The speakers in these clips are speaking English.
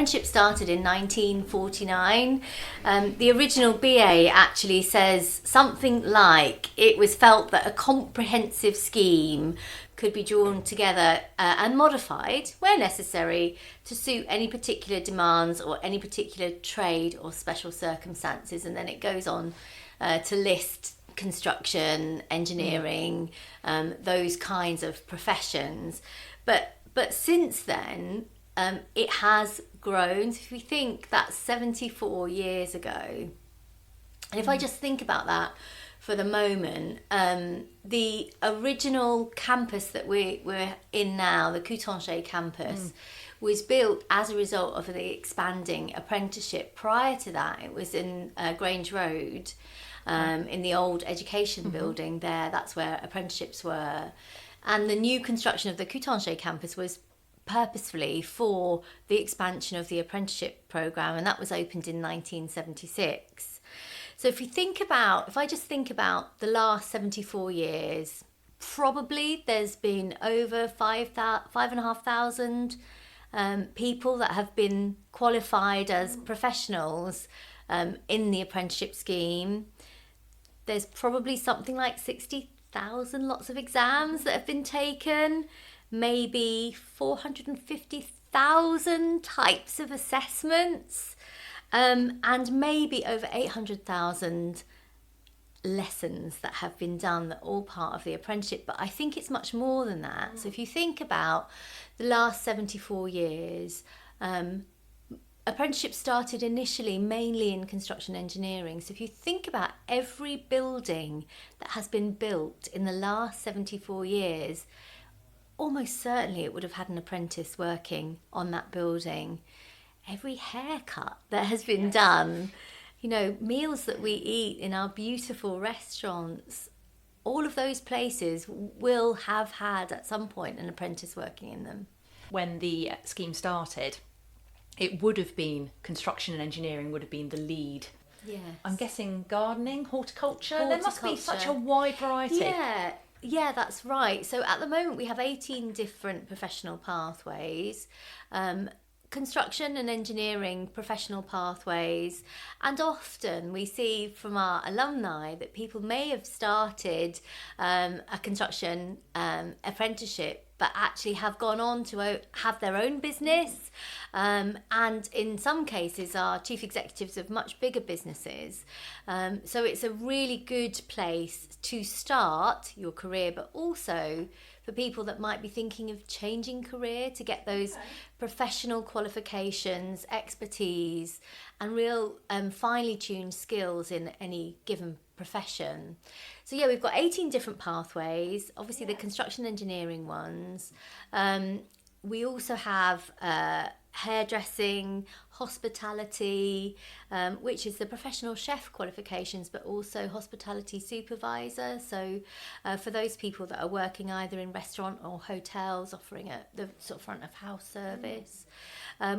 apprenticeship started in 1949. The original BA actually says something like it was felt that a comprehensive scheme could be drawn together and modified where necessary to suit any particular demands or any particular trade or special circumstances. And then it goes on to list construction, engineering, those kinds of professions. But since then, it has grown. So if we think that's 74 years ago, and if I just think about that for the moment, the original campus that we're in now, the Coutanchet campus, was built as a result of the expanding apprenticeship. Prior to that, it was in Grange Road, in the old education building there. That's where apprenticeships were. And the new construction of the Coutanchet campus was purposefully for the expansion of the apprenticeship programme, and that was opened in 1976. So if I just think about the last 74 years, probably there's been over 5,500 people that have been qualified as professionals in the apprenticeship scheme. There's probably something like 60,000 lots of exams that have been taken, maybe 450,000 types of assessments, and maybe over 800,000 lessons that have been done that are all part of the apprenticeship. But I think it's much more than that. So if you think about the last 74 years, apprenticeship started initially mainly in construction engineering. So if you think about every building that has been built in the last 74 years, almost certainly it would have had an apprentice working on that building. Every haircut that has been done, meals that we eat in our beautiful restaurants, all of those places will have had at some point an apprentice working in them. When the scheme started, it would have been construction and engineering would have been the lead. Yes. I'm guessing gardening, horticulture. There must be such a wide variety. Yeah, that's right. So at the moment we have 18 different professional pathways. Construction and engineering professional pathways, and often we see from our alumni that people may have started a construction apprenticeship but actually have gone on to have their own business, and in some cases are chief executives of much bigger businesses. So it's a really good place to start your career, but also for people that might be thinking of changing career, to get those professional qualifications, expertise, and real finely tuned skills in any given profession. So we've got 18 different pathways, obviously the construction engineering ones. We also have hairdressing, hospitality, which is the professional chef qualifications, but also hospitality supervisor. So for those people that are working either in restaurant or hotels, offering the sort of front of house service.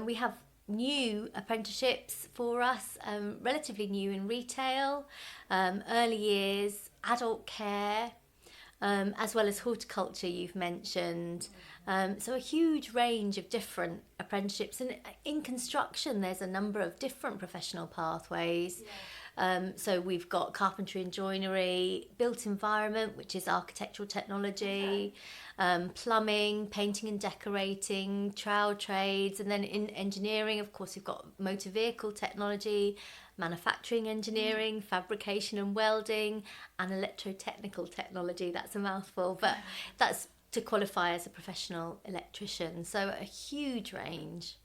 We have new apprenticeships for us, relatively new in retail, early years, adult care, as well as horticulture you've mentioned. So a huge range of different apprenticeships. And in construction, there's a number of different professional pathways. So we've got carpentry and joinery, built environment, which is architectural technology, plumbing, painting and decorating, trowel trades. And then in engineering, of course, we've got motor vehicle technology, manufacturing engineering, fabrication and welding, and electrotechnical technology. That's a mouthful, but that's to qualify as a professional electrician. So a huge range.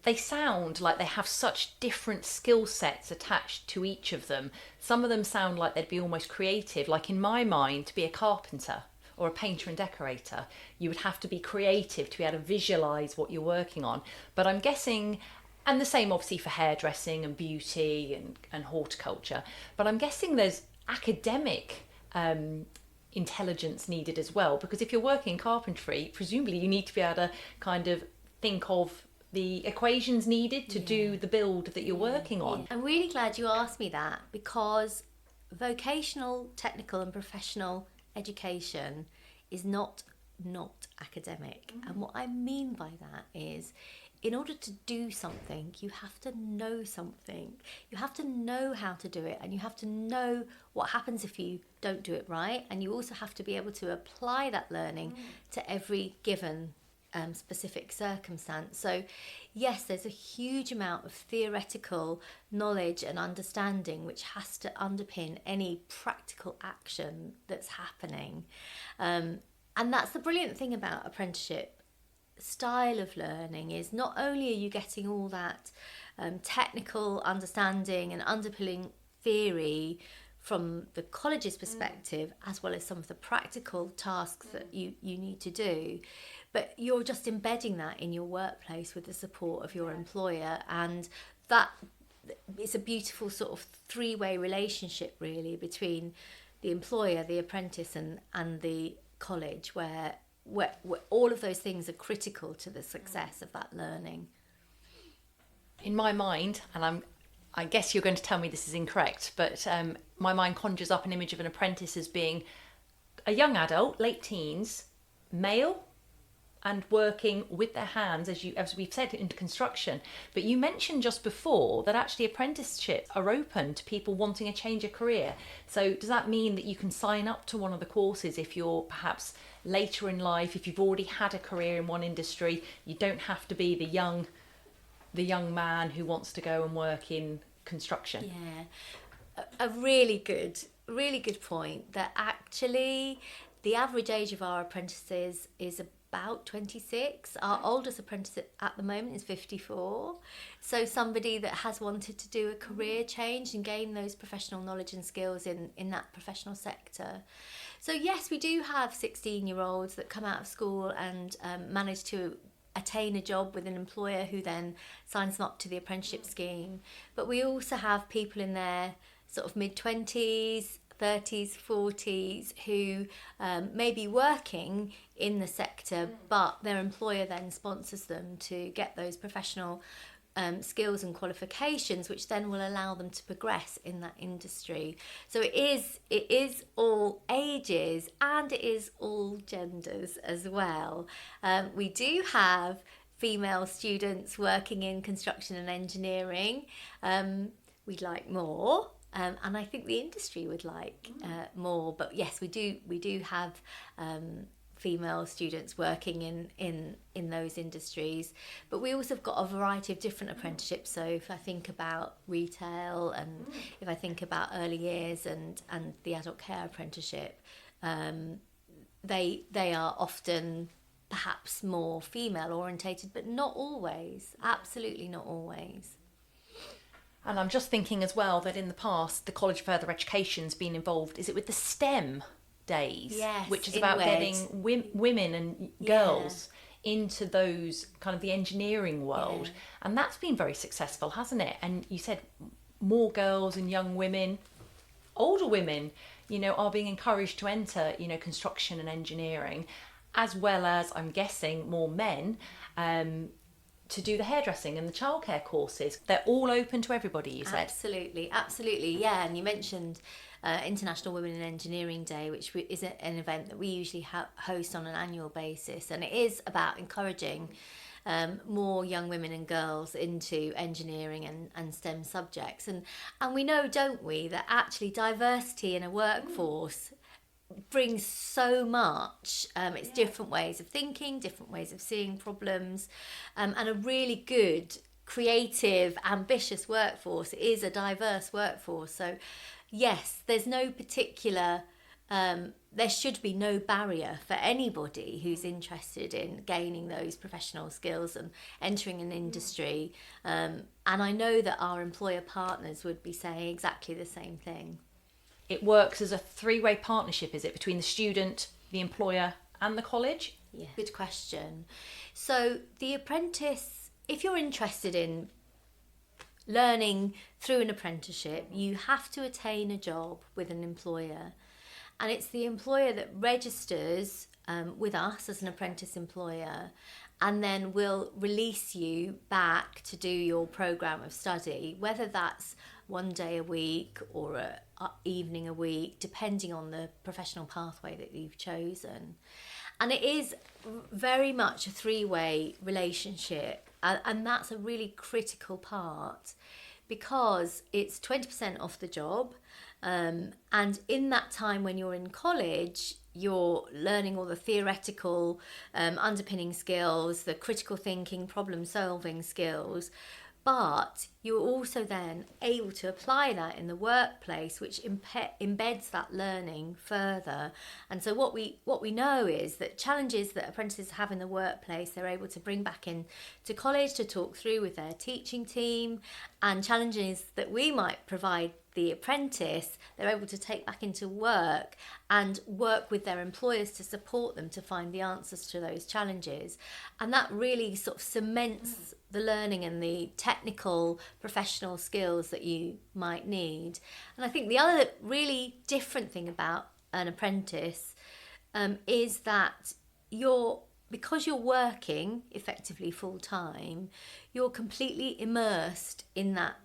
They sound like they have such different skill sets attached to each of them. Some of them sound like they'd be almost creative. Like in my mind, to be a carpenter or a painter and decorator, you would have to be creative to be able to visualise what you're working on. But I'm guessing, and the same obviously for hairdressing and beauty and horticulture, but I'm guessing there's academic intelligence needed as well, because if you're working in carpentry, presumably you need to be able to kind of think of the equations needed to do the build that you're working on. I'm really glad you asked me that, because vocational, technical and professional education is not academic. And what I mean by that is in order to do something, you have to know something. You have to know how to do it, and you have to know what happens if you don't do it right. And you also have to be able to apply that learning to every given specific circumstance. So, yes, there's a huge amount of theoretical knowledge and understanding which has to underpin any practical action that's happening. And that's the brilliant thing about apprenticeship style of learning, is not only are you getting all that technical understanding and underpinning theory from the college's perspective, as well as some of the practical tasks that you need to do, but you're just embedding that in your workplace with the support of your employer, and that it's a beautiful sort of three-way relationship really between the employer, the apprentice and the college, where all of those things are critical to the success of that learning. In my mind, and I guess you're going to tell me this is incorrect, but my mind conjures up an image of an apprentice as being a young adult, late teens, male, and working with their hands, as we've said, into construction. But you mentioned just before that actually apprenticeships are open to people wanting a change of career. So does that mean that you can sign up to one of the courses if you're perhaps later in life, if you've already had a career in one industry? You don't have to be the young man who wants to go and work in construction. Yeah, a really good point, that actually the average age of our apprentices is about 26. Our oldest apprentice at the moment is 54. So somebody that has wanted to do a career change and gain those professional knowledge and skills in that professional sector. So yes, we do have 16-year-olds that come out of school and manage to attain a job with an employer who then signs them up to the apprenticeship scheme. But we also have people in their sort of mid-20s, 30s, 40s who may be working in the sector, but their employer then sponsors them to get those professional skills and qualifications, which then will allow them to progress in that industry. So it is all ages, and it is all genders as well. We do have female students working in construction and engineering. We'd like more. And I think the industry would like more, but yes, we do have female students working in those industries, but we also have got a variety of different apprenticeships. So if I think about retail, and if I think about early years and the adult care apprenticeship, they are often perhaps more female orientated, but not always, absolutely not always. And I'm just thinking as well that in the past, the College of Further Education's been involved, is it with the STEM days? Yes, which is about getting women and girls into those kind of the engineering world. Yeah. And that's been very successful, hasn't it? And you said more girls and young women, older women, are being encouraged to enter, construction and engineering, as well as, I'm guessing, more men, to do the hairdressing and the childcare courses. They're all open to everybody, you said. Absolutely, yeah. And you mentioned International Women in Engineering Day, which is an event that we usually host on an annual basis, and it is about encouraging more young women and girls into engineering and STEM subjects. And we know, don't we, that actually diversity in a workforce brings so much. It's different ways of thinking, different ways of seeing problems, and a really good, creative, ambitious workforce is a diverse workforce. So yes, there's no particular, there should be no barrier for anybody who's interested in gaining those professional skills and entering an industry. And I know that our employer partners would be saying exactly the same thing. It works as a three-way partnership, is it, between the student, the employer and the college? Yeah, good question. So the apprentice, if you're interested in learning through an apprenticeship, you have to attain a job with an employer. And it's the employer that registers with us as an apprentice employer, and then will release you back to do your programme of study, whether that's one day a week or an evening a week, depending on the professional pathway that you've chosen. And it is very much a three-way relationship. And that's a really critical part, because it's 20% off the job. And in that time when you're in college, you're learning all the theoretical underpinning skills, the critical thinking, problem solving skills. But you're also then able to apply that in the workplace, which embeds that learning further. And so what we know is that challenges that apprentices have in the workplace, they're able to bring back in to college to talk through with their teaching team, and challenges that we might provide the apprentice, they're able to take back into work and work with their employers to support them to find the answers to those challenges. And that really sort of cements the learning and the technical professional skills that you might need. And I think the other really different thing about an apprentice is that because you're working effectively full time, you're completely immersed in that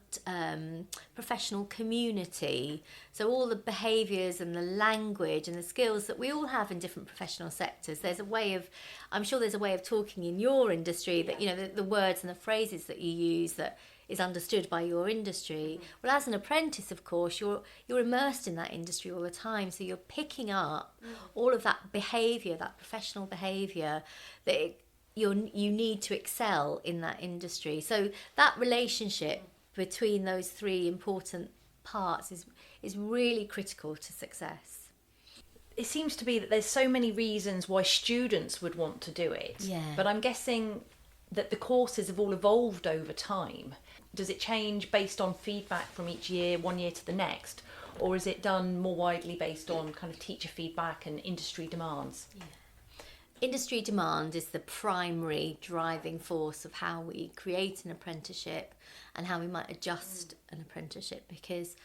professional community. So all the behaviours and the language and the skills that we all have in different professional sectors, I'm sure there's a way of talking in your industry that, you know, the words and the phrases that you use that is understood by your industry. Well, as an apprentice, of course, you're immersed in that industry all the time, so you're picking up all of that behaviour, that professional behaviour that you need to excel in that industry. So that relationship between those three important parts is really critical to success. It seems to be that there's so many reasons why students would want to do it. Yeah. But I'm guessing that the courses have all evolved over time. Does it change based on feedback from each year, one year to the next? Or is it done more widely based on kind of teacher feedback and industry demands? Yeah. Industry demand is the primary driving force of how we create an apprenticeship and how we might adjust an apprenticeship, because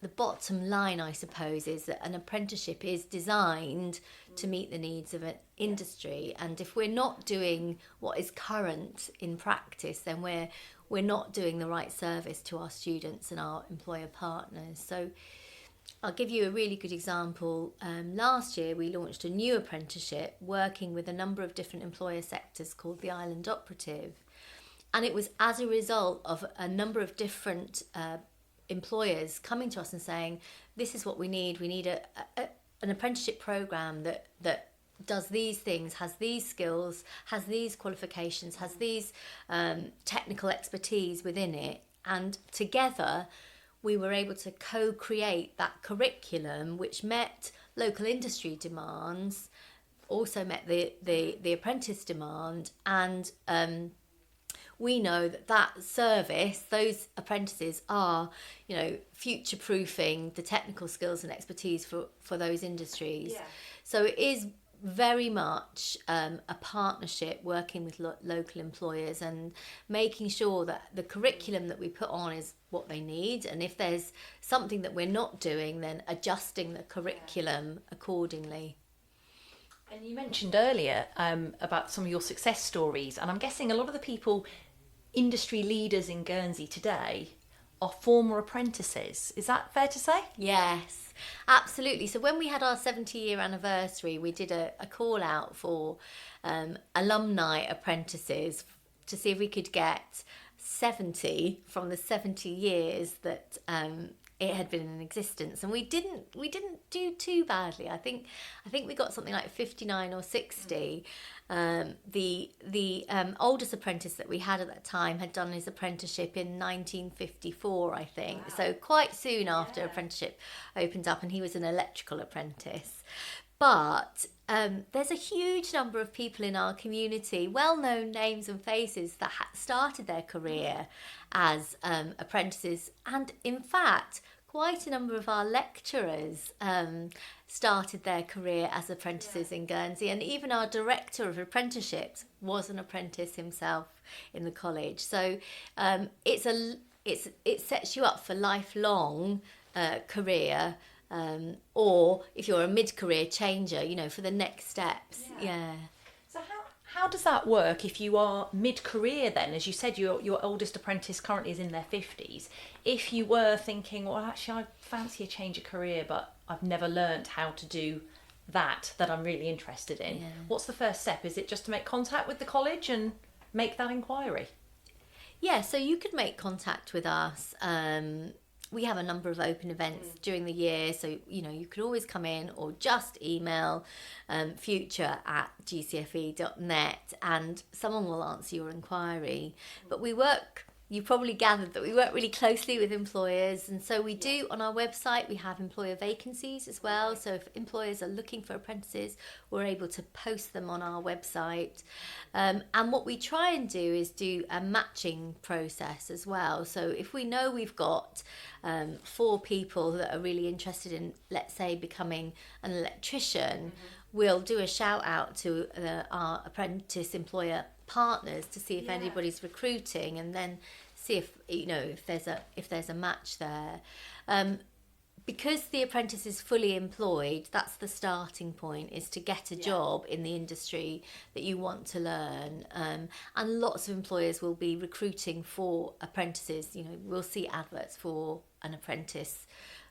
the bottom line, I suppose, is that an apprenticeship is designed to meet the needs of an industry, and if we're not doing what is current in practice, then we're not doing the right service to our students and our employer partners. So I'll give you a really good example. Last year we launched a new apprenticeship working with a number of different employer sectors called the Island Operative, and it was as a result of a number of different employers coming to us and saying, this is what we need an apprenticeship program that does these things, has these skills, has these qualifications, has these technical expertise within it. And together we were able to co-create that curriculum which met local industry demands, also met the apprentice demand, and we know that service, those apprentices are, you know, future-proofing the technical skills and expertise for those industries. Yeah. So it is very much a partnership working with local employers and making sure that the curriculum that we put on is what they need, and if there's something that we're not doing, then adjusting the curriculum accordingly. And you mentioned earlier about some of your success stories, and I'm guessing a lot of the people, industry leaders in Guernsey today, are former apprentices. Is that fair to say? Yes, absolutely. So when we had our 70-year anniversary, we did a call out for alumni apprentices to see if we could get 70 from the 70 years that it had been in existence, and we didn't do too badly. I think we got something like 59 or 60. The oldest apprentice that we had at that time had done his apprenticeship in 1954, I think. Wow. So quite soon after apprenticeship opened up, and he was an electrical apprentice. But there's a huge number of people in our community, well-known names and faces, that started their career as apprentices. And in fact, quite a number of our lecturers started their career as apprentices in Guernsey. And even our director of apprenticeships was an apprentice himself in the college. So it sets you up for lifelong career. Or if you're a mid-career changer, you know, for the next steps. Yeah. So how does that work if you are mid-career then? As you said, your oldest apprentice currently is in their 50s. If you were thinking, well, actually, I fancy a change of career, but I've never learnt how to do that I'm really interested in. Yeah. What's the first step? Is it just to make contact with the college and make that inquiry? Yeah, so you could make contact with us. We have a number of open events during the year, so you could always come in or just email future@gcfe.net and someone will answer your inquiry. But you probably gathered that we work really closely with employers, and so we do on our website. We have employer vacancies as well, so if employers are looking for apprentices, we're able to post them on our website. And what we try and do is do a matching process as well. So if we know we've got 4 people that are really interested in, let's say, becoming an electrician, we'll do a shout out to our apprentice employer partners to see if anybody's recruiting, and then see if if there's a match there. Because the apprentice is fully employed, that's the starting point, is to get a job in the industry that you want to learn. And lots of employers will be recruiting for apprentices. We'll see adverts for an apprentice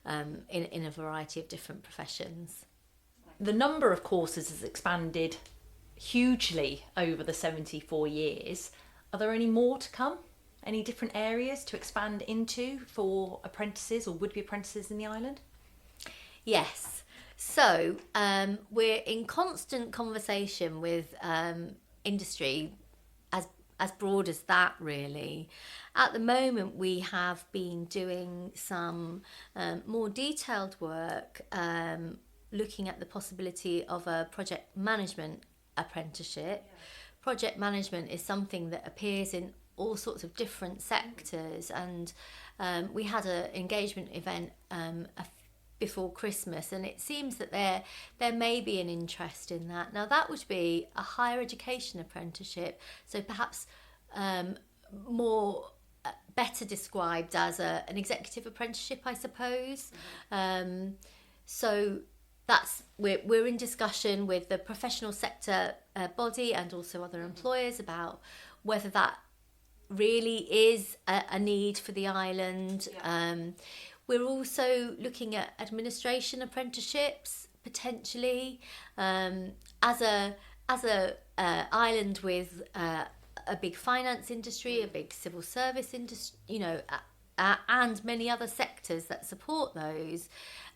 in a variety of different professions. The number of courses has expanded hugely over the 74 years. Are there any more to come? Any different areas to expand into for apprentices or would-be apprentices in the island? Yes. So we're in constant conversation with industry as broad as that, really. At the moment, we have been doing some more detailed work looking at the possibility of a project management apprenticeship. Project management is something that appears in all sorts of different sectors, and we had an engagement event before Christmas, and it seems that there may be an interest in that. Now, that would be a higher education apprenticeship, so perhaps better described as an executive apprenticeship, I suppose. So we're in discussion with the professional sector body and also other employers about whether that really is a need for the island. We're also looking at administration apprenticeships potentially, as a island with a big finance industry, a big civil service industry, and many other sectors that support those.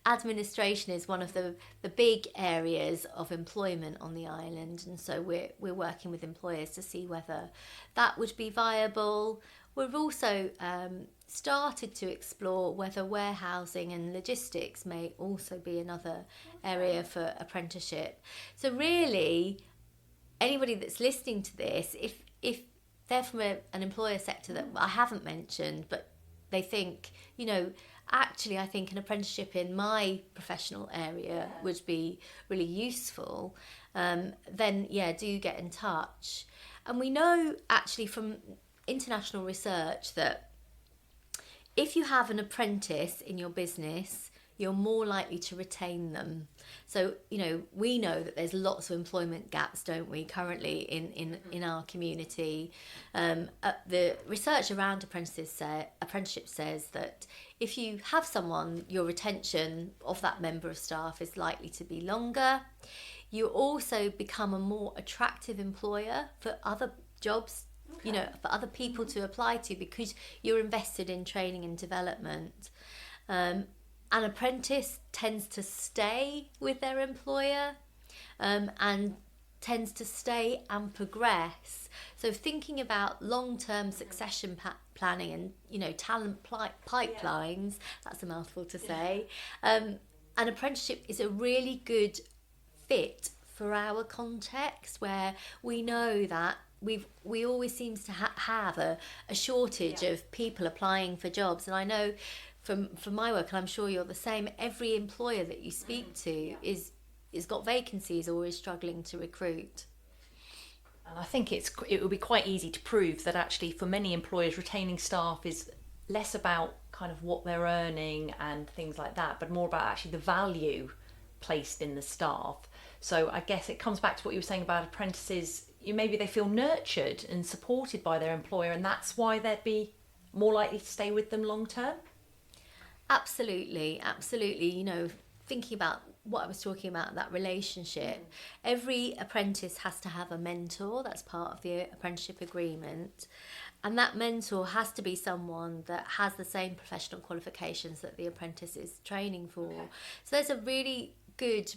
Administration is one of the big areas of employment on the island, and so we're working with employers to see whether that would be viable. We've also started to explore whether warehousing and logistics may also be another area for apprenticeship. So really, anybody that's listening to this, if they're from an employer sector that I haven't mentioned, but they think, actually, I think an apprenticeship in my professional area would be really useful, then do get in touch. And we know actually from international research that if you have an apprentice in your business, you're more likely to retain them. So, we know that there's lots of employment gaps, don't we, currently in our community. The research around apprenticeship says that if you have someone, your retention of that member of staff is likely to be longer. You also become a more attractive employer for other jobs, for other people to apply to, because you're invested in training and development. An apprentice tends to stay with their employer and tends to stay and progress. So thinking about long-term succession planning and talent pipelines, that's a mouthful to say, an apprenticeship is a really good fit for our context, where we know that we always seems to have a shortage of people applying for jobs. And I know from my work, and I'm sure you're the same, every employer that you speak to is got vacancies or is struggling to recruit. And I think it will be quite easy to prove that actually for many employers, retaining staff is less about kind of what they're earning and things like that, but more about actually the value placed in the staff. So I guess it comes back to what you were saying about apprentices. Maybe they feel nurtured and supported by their employer, and that's why they'd be more likely to stay with them long term. Absolutely. Thinking about what I was talking about, that relationship. Every apprentice has to have a mentor. That's part of the apprenticeship agreement. And that mentor has to be someone that has the same professional qualifications that the apprentice is training for. Okay. So there's a really good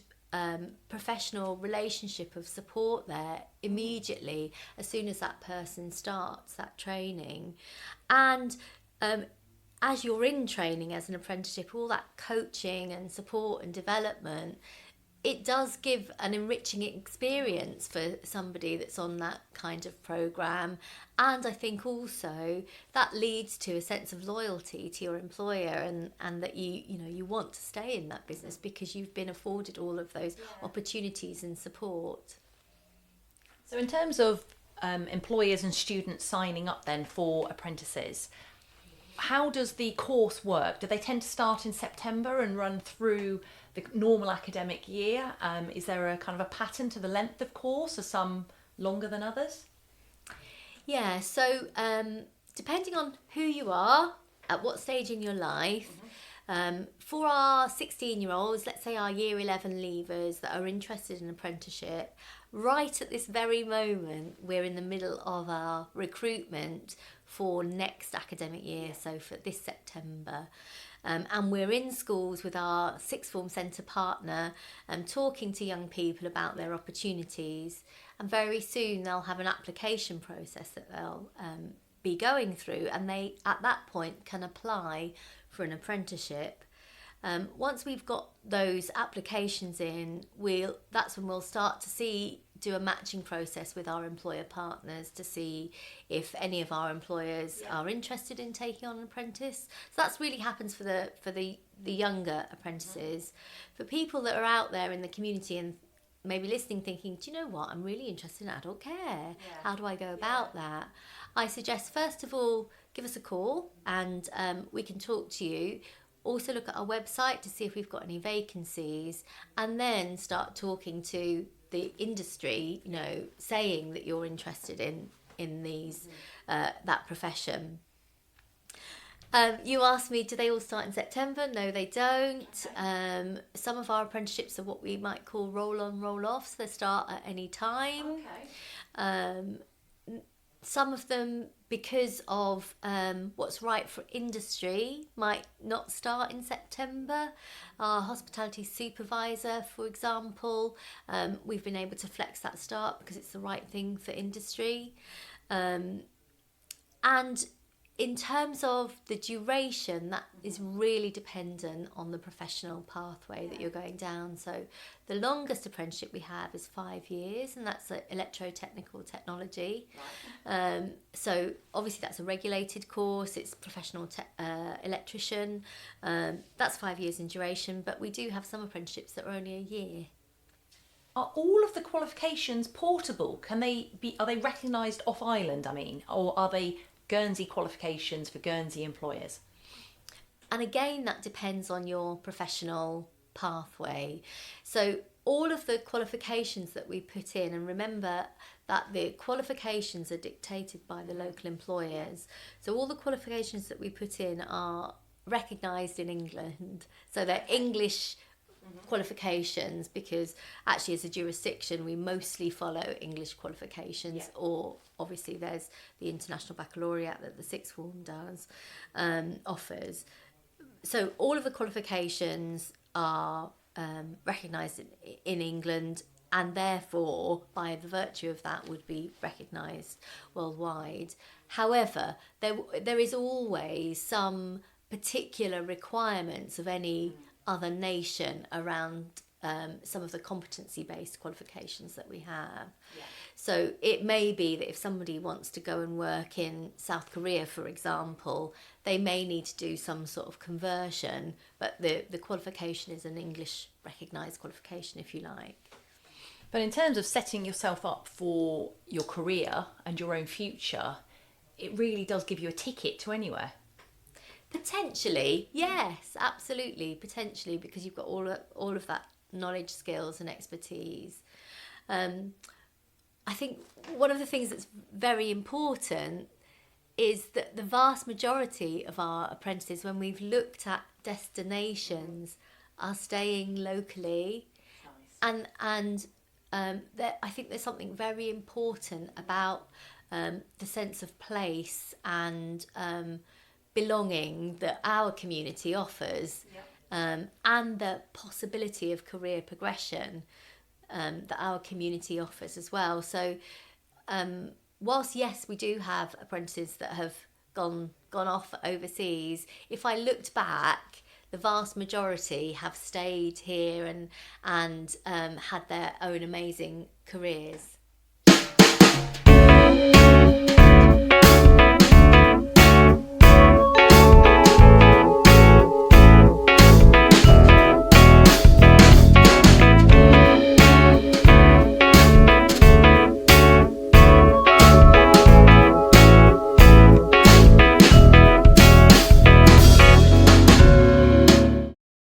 professional relationship of support there immediately as soon as that person starts that training. And as you're in training as an apprenticeship, all that coaching and support and development, it does give an enriching experience for somebody that's on that kind of programme. And I think also that leads to a sense of loyalty to your employer, and that you want to stay in that business because you've been afforded all of those opportunities and support. So in terms of employers and students signing up then for apprentices, how does the course work? Do they tend to start in September and run through the normal academic year? Is there a kind of a pattern to the length of course? Are some longer than others? Yeah, so depending on who you are, at what stage in your life, for our 16-year-olds, let's say our year 11 leavers that are interested in apprenticeship, right at this very moment, we're in the middle of our recruitment for next academic year, so for this September. And we're in schools with our sixth form centre partner talking to young people about their opportunities. And very soon they'll have an application process that they'll be going through, and they at that point can apply for an apprenticeship. Once we've got those applications in, that's when we'll start to do a matching process with our employer partners to see if any of our employers are interested in taking on an apprentice. So that's really happens for the younger apprentices. For people that are out there in the community and maybe listening thinking, do you know what, I'm really interested in adult care. How do I go about that? I suggest first of all, give us a call and we can talk to you. Also look at our website to see if we've got any vacancies, and then start talking to the industry, saying that you're interested in these that profession. You asked me, do they all start in September? No, they don't. Okay. Some of our apprenticeships are what we might call roll-on, roll-off, so they start at any time. Okay. Some of them, because of what's right for industry, might not start in September. Our hospitality supervisor, for example, we've been able to flex that start because it's the right thing for industry. And in terms of the duration, that is really dependent on the professional pathway that you're going down. So the longest apprenticeship we have is 5 years, and that's electrotechnical technology. Right. So obviously that's a regulated course, it's professional electrician. That's 5 years in duration, but we do have some apprenticeships that are only a year. Are all of the qualifications portable? Are they recognised off island, or are they Guernsey qualifications for Guernsey employers? And again, that depends on your professional pathway. So all of the qualifications that we put in, and remember that the qualifications are dictated by the local employers. So all the qualifications that we put in are recognised in England. So they're English qualifications, because actually as a jurisdiction we mostly follow English qualifications, or obviously there's the International Baccalaureate that the sixth form does offers. So all of the qualifications are recognised in England, and therefore by the virtue of that would be recognised worldwide. However, there is always some particular requirements of any other nation around some of the competency-based qualifications that we have. Yeah. So it may be that if somebody wants to go and work in South Korea, for example, they may need to do some sort of conversion, but the qualification is an English recognised qualification, if you like. But in terms of setting yourself up for your career and your own future, it really does give you a ticket to anywhere. Potentially, yes, absolutely, potentially, because you've got all of that knowledge, skills and expertise. I think one of the things that's very important is that the vast majority of our apprentices, when we've looked at destinations, are staying locally. Nice. I think there's something very important about the sense of place and belonging that our community offers, and the possibility of career progression that our community offers as well. So, whilst yes, we do have apprentices that have gone off overseas, if I looked back, the vast majority have stayed here and had their own amazing careers.